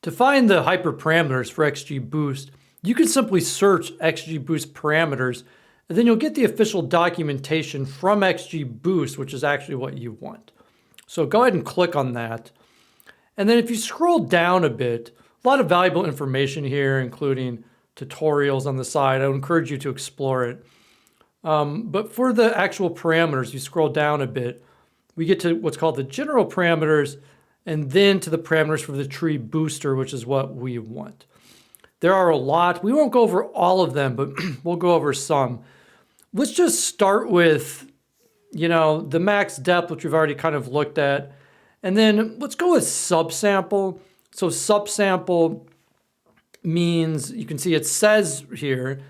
To find the hyperparameters for XGBoost, you can simply search XGBoost parameters, and then you'll get the official documentation from XGBoost, which is actually what you want. So go ahead and click on that. And then if you scroll down a bit, a lot of valuable information here, including tutorials on the side. I would encourage you to explore it. But for the actual parameters, you scroll down a bit, we get to what's called the general parameters, and then to the parameters for the tree booster, which is what we want. There are a lot. We won't go over all of them, but we'll go over some. Let's just start with, the max depth, which we've already kind of looked at. And then let's go with subsample. So subsample means, you can see it says here,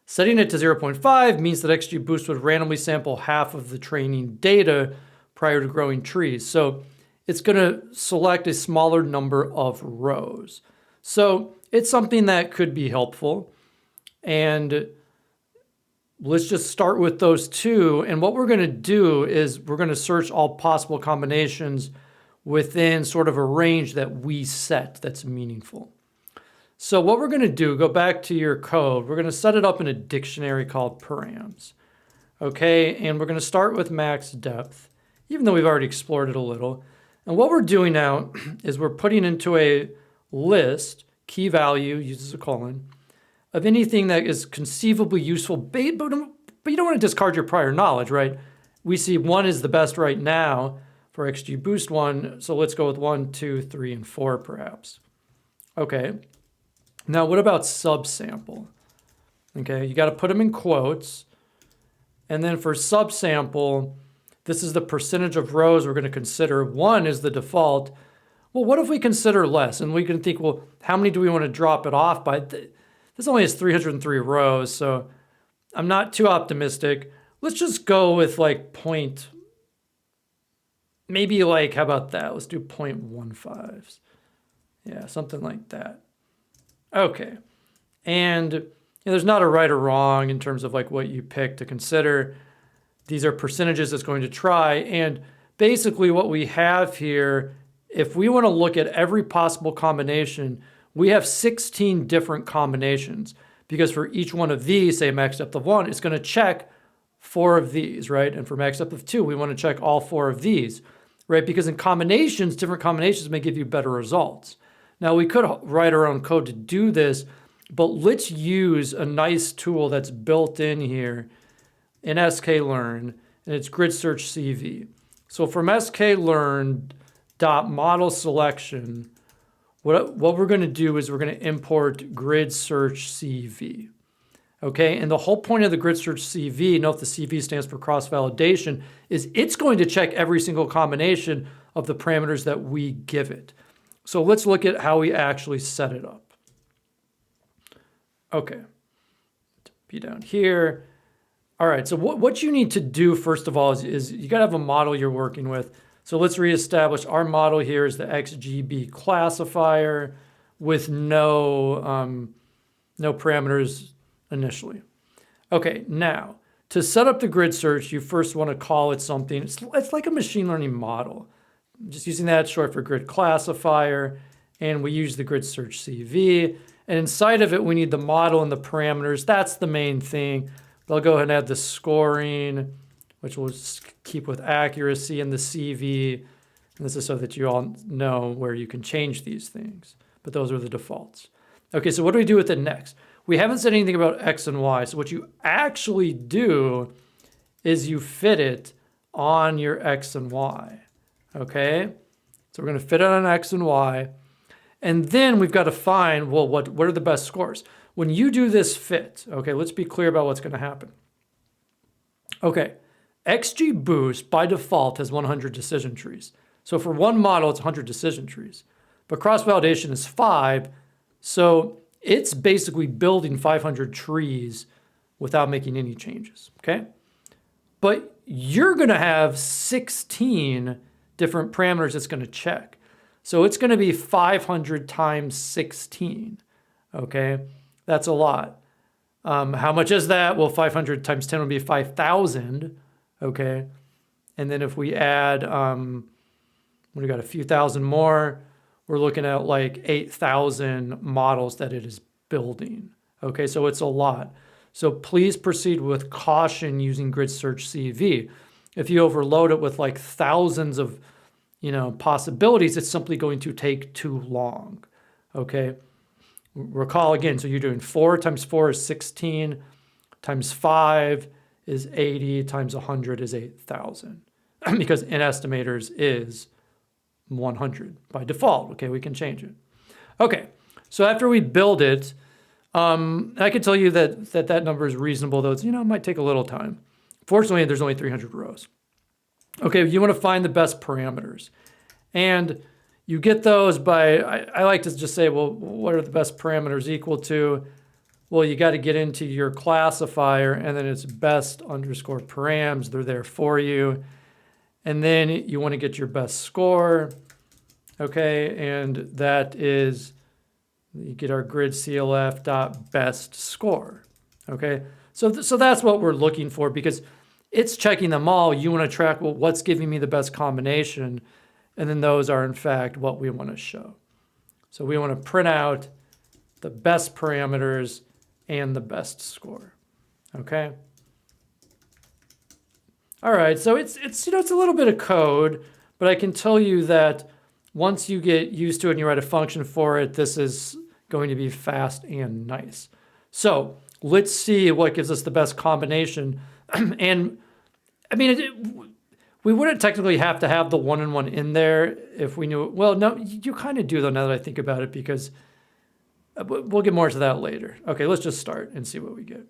setting it to 0.5 means that XGBoost would randomly sample half of the training data prior to growing trees. So it's going to select a smaller number of rows. So it's something that could be helpful. And let's just start with those two. And what we're going to do is we're going to search all possible combinations within sort of a range that we set that's meaningful. So what we're going to do, go back to your code, we're going to set it up in a dictionary called params. Okay, and we're going to start with max depth, even though we've already explored it a little. And what we're doing now is we're putting into a list, key value, uses a colon, of anything that is conceivably useful, but you don't want to discard your prior knowledge, right? We see 1 is the best right now for XGBoost 1, so let's go with 1, 2, 3, and 4 perhaps. Okay, now what about subsample? Okay, you got to put them in quotes. And then for subsample, this is the percentage of rows we're going to consider. 1 is the default. Well, what if we consider less? And we can think, well, how many do we want to drop it off by? This only has 303 rows, so I'm not too optimistic. Let's just go with like maybe like, how about that? Let's do 0.15s. Yeah, something like that. Okay. And there's not a right or wrong in terms of like what you pick to consider. These are percentages it's going to try. And basically what we have here, if we want to look at every possible combination, we have 16 different combinations, because for each one of these, say max depth of 1, it's going to check 4 of these, right? And for max depth of 2, we want to check all 4 of these, right? Because in combinations, different combinations may give you better results. Now we could write our own code to do this, but let's use a nice tool that's built in here in sklearn, and it's GridSearchCV. So from sklearn.model-selection, what we're going to do is we're going to import GridSearchCV. Okay, and the whole point of the GridSearchCV, note the CV stands for cross-validation, is it's going to check every single combination of the parameters that we give it. So let's look at how we actually set it up. Okay, be down here. All right, so what you need to do, first of all, is you gotta have a model you're working with. So let's reestablish our model here is the XGB classifier with no parameters initially. Okay, now, to set up the grid search, you first wanna call it something. It's like a machine learning model. I'm just using that short for grid classifier, and we use the GridSearchCV. And inside of it, we need the model and the parameters. That's the main thing. But I'll go ahead and add the scoring, which we'll just keep with accuracy, and the CV. And this is so that you all know where you can change these things. But those are the defaults. Okay, so what do we do with it next? We haven't said anything about X and Y. So what you actually do is you fit it on your X and Y. Okay, so we're going to fit it on X and Y. And then we've got to find, well, what are the best scores? When you do this fit, okay, let's be clear about what's going to happen. Okay, XGBoost by default has 100 decision trees. So for one model, it's 100 decision trees. But cross-validation is 5, so it's basically building 500 trees without making any changes, okay? But you're going to have 16 different parameters it's going to check. So it's going to be 500 times 16, okay? That's a lot. How much is that? Well, 500 times 10 would be 5,000, okay? And then if we add, we got a few thousand more, we're looking at like 8,000 models that it is building. Okay, so it's a lot. So please proceed with caution using GridSearchCV. If you overload it with like thousands of, possibilities, it's simply going to take too long. Okay, recall again, so you're doing 4 times 4 is 16, times 5 is 80, times 100 is 8,000. Because in estimators is 100 by default. Okay, we can change it. Okay, so after we build it, I can tell you that number is reasonable, though it's, it might take a little time. Fortunately, there's only 300 rows. Okay, you want to find the best parameters. And you get those by, I like to just say, well, what are the best parameters equal to? Well, you got to get into your classifier, and then it's best underscore params. They're there for you. And then you want to get your best score. Okay, and that is, you get our grid CLF dot best score. Okay, so that's what we're looking for, because it's checking them all. You want to track, well, what's giving me the best combination, and then those are in fact what we want to show. So we want to print out the best parameters and the best score. Okay. All right, so it's a little bit of code, but I can tell you that once you get used to it and you write a function for it, this is going to be fast and nice. So let's see what gives us the best combination. And I mean, we wouldn't technically have to have the 1 and 1 in there if we knew it. Well, no, you kind of do though, now that I think about it, because we'll get more to that later. Okay, let's just start and see what we get.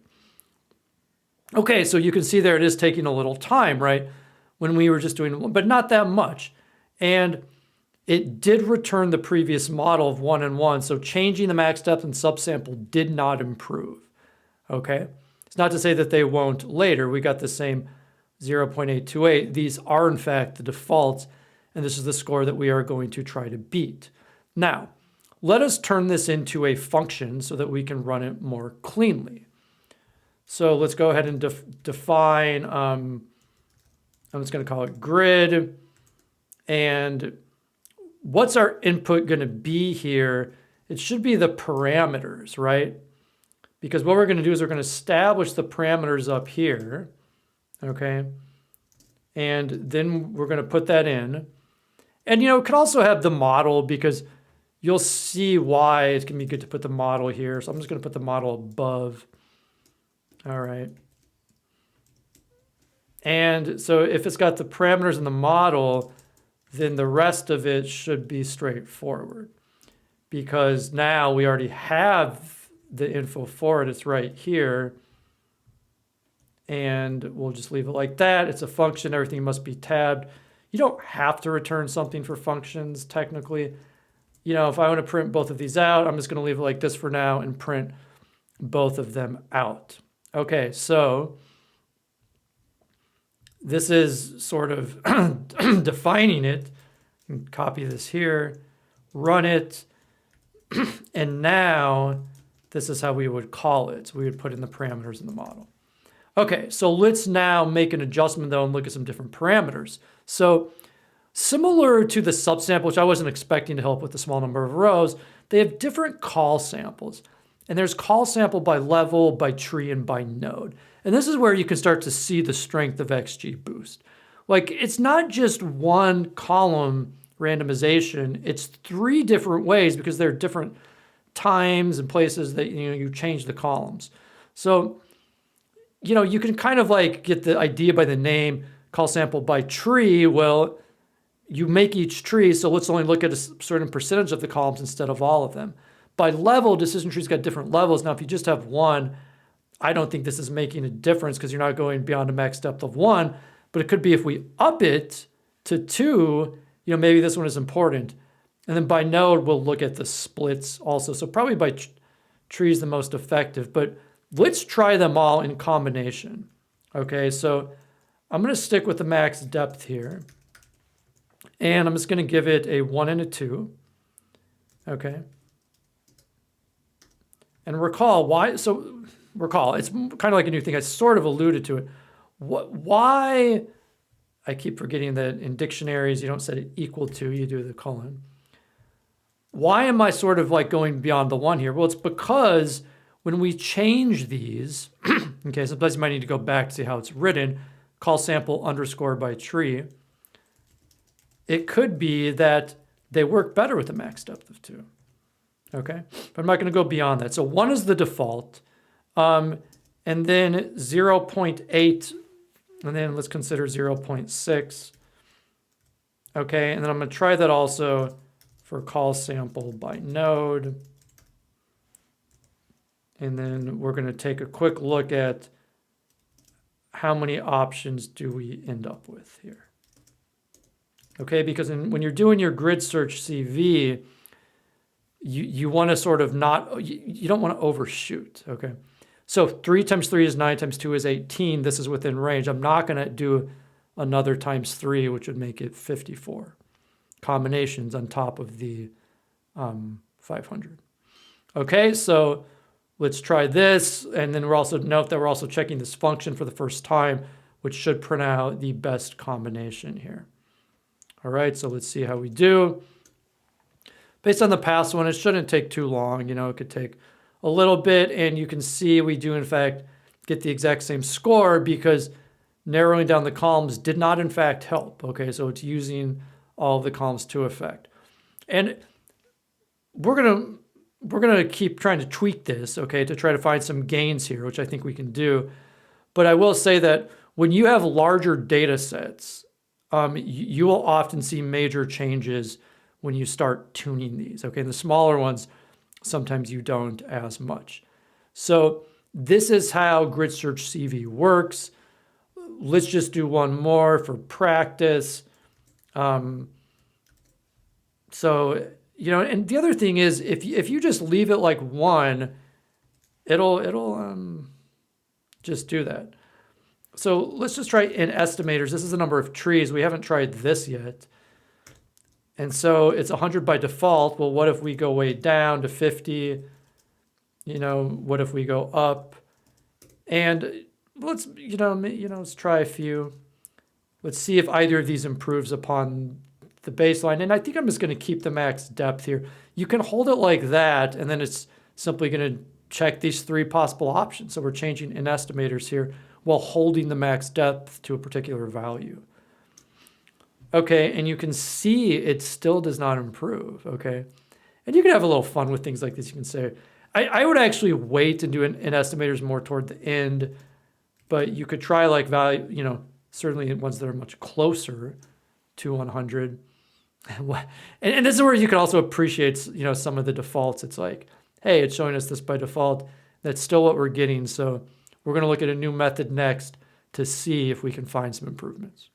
Okay, so you can see there it is taking a little time, right? When we were just doing, but not that much. And it did return the previous model of 1 and 1, so changing the max depth and subsample did not improve, okay? It's not to say that they won't later. We got the same 0.828. These are, in fact, the defaults, and this is the score that we are going to try to beat. Now, let us turn this into a function so that we can run it more cleanly. So let's go ahead and define, I'm just going to call it grid, and what's our input going to be here? It should be the parameters, right? Because what we're going to do is we're going to establish the parameters up here, okay? And then we're going to put that in. And, it could also have the model, because you'll see why it's going to be good to put the model here. So I'm just going to put the model above. All right. And so if it's got the parameters in the model, then the rest of it should be straightforward, because now we already have the info for it. It's right here. And we'll just leave it like that. It's a function. Everything must be tabbed. You don't have to return something for functions, technically. If I want to print both of these out, I'm just going to leave it like this for now and print both of them out. Okay, so this is sort of defining it. Copy this here, run it, and now this is how we would call it. So we would put in the parameters in the model. Okay, so let's now make an adjustment though and look at some different parameters. So similar to the subsample, which I wasn't expecting to help with the small number of rows, they have different call samples. And there's call sample by level, by tree, and by node. And this is where you can start to see the strength of XGBoost. Like, it's not just one column randomization, it's 3 different ways, because there are different times and places that you change the columns. So, you can kind of like get the idea by the name, call sample by tree. Well, you make each tree, so let's only look at a certain percentage of the columns instead of all of them. By level, decision trees got different levels. Now, if you just have 1, I don't think this is making a difference, because you're not going beyond a max depth of 1, but it could be if we up it to 2, maybe this one is important. And then by node, we'll look at the splits also. So probably by tree is the most effective, but let's try them all in combination. Okay, so I'm going to stick with the max depth here, and I'm just going to give it a 1 and a 2. Okay. And recall why, so recall, it's kind of like a new thing. I sort of alluded to it. Why, I keep forgetting that in dictionaries, you don't set it equal to, you do the colon. Why am I sort of like going beyond the 1 here? Well, it's because when we change these, okay, sometimes you might need to go back to see how it's written, call sample underscore by tree. It could be that they work better with a max depth of 2. Okay, but I'm not going to go beyond that. So 1 is the default, and then 0.8, and then let's consider 0.6. Okay, and then I'm going to try that also for call sample by node. And then we're going to take a quick look at how many options do we end up with here. Okay, because when you're doing your GridSearchCV, you want to sort of not, you don't want to overshoot, okay? So 3 times 3 is 9, times 2 is 18. This is within range. I'm not going to do another times 3, which would make it 54 combinations on top of the 500. Okay, so let's try this. And then we're also, note that we're also checking this function for the first time, which should print out the best combination here. All right, so let's see how we do. Based on the past one, it shouldn't take too long. You know, it could take a little bit, and you can see we do, in fact, get the exact same score because narrowing down the columns did not, in fact, help. Okay, so it's using all of the columns to effect. And we're gonna keep trying to tweak this, okay, to try to find some gains here, which I think we can do. But I will say that when you have larger data sets, you will often see major changes when you start tuning these, okay? And the smaller ones, sometimes you don't as much. So this is how GridSearchCV works. Let's just do one more for practice. So, you know, and the other thing is, if you just leave it like 1, it'll just do that. So let's just try in estimators. This is the number of trees. We haven't tried this yet. And so it's 100 by default. Well, what if we go way down to 50? You know, what if we go up? And let's, let's try a few. Let's see if either of these improves upon the baseline. And I think I'm just going to keep the max depth here. You can hold it like that, and then it's simply going to check these 3 possible options. So we're changing in estimators here while holding the max depth to a particular value. Okay, and you can see it still does not improve, okay? And you can have a little fun with things like this. You can say, I would actually wait and do an estimators more toward the end, but you could try like value, you know, certainly ones that are much closer to 100. And this is where you can also appreciate, you know, some of the defaults. It's like, hey, it's showing us this by default. That's still what we're getting. So we're going to look at a new method next to see if we can find some improvements.